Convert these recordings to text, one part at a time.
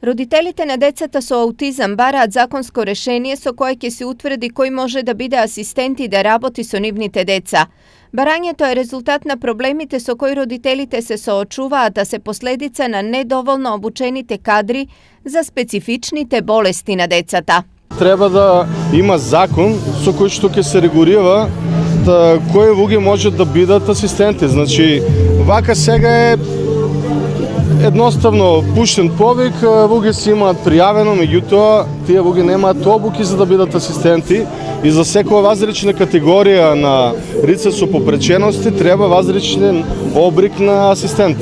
Родителите на децата со аутизам бараат законско решение со кое ќе се утврди кој може да биде асистент и да работи со нивните деца. Барањето е резултат на проблемите со кои родителите се соочуваат, а се последица на недоволно обучените кадри за специфичните болести на децата. Треба да има закон со кој што ќе се регулира кои луѓе можат да бидат асистенти. Значи, вака сега е едноставно пуштен повик, луѓе си имаат пријавено, меѓутоа тие луѓе немаат обуки за да бидат асистенти и за секоја различна категорија на лица со попречености треба различен обрик на асистент.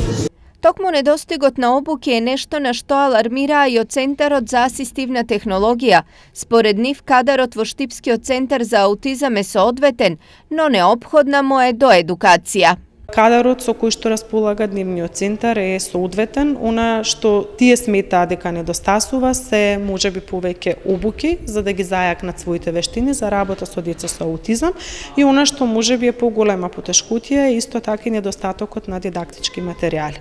Токму недостигот на обуки е нешто на што алармираа и од Центарот за асистивна технологија. Според нив, кадарот во Штипскиот центар за аутизам е соодветен, но неопходна му е доедукација. Кадарот со кој што располага дневниот центар е соодветен, она што тие сметаат дека недостасува се можеби повеќе обуки за да ги зајакнат своите вештини за работа со деца со аутизам и она што можеби е поголема потешкотија е исто така и недостатокот на дидактички материјали.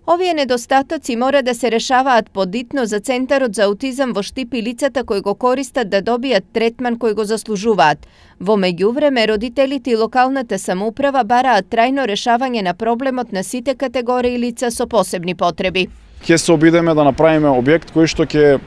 Овие недостатоци мора да се решаваат подитно за Центарот за аутизам во Штип и лицата кои го користат да добијат третман кој го заслужуваат. Во меѓувреме, родителите и локалната самоуправа бараат трајно решавање на проблемот на сите категории лица со посебни потреби. Ќе се обидеме да направиме објект кој што ќе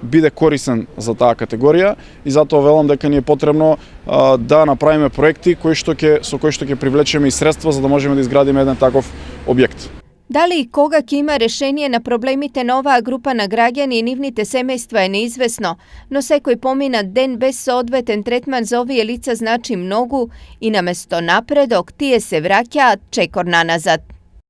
биде корисен за таа категорија и затоа велам дека ни е потребно да направиме проекти со кои што ќе привлечеме и средства за да можеме да изградиме еден таков објект. Дали и кога ќе има решение на проблемите на оваа група на граѓани и нивните семејства е неизвестно, но секој поминат ден без соодветен третман за овие лица значи многу и наместо напредок тие се враќаат чекор наназад.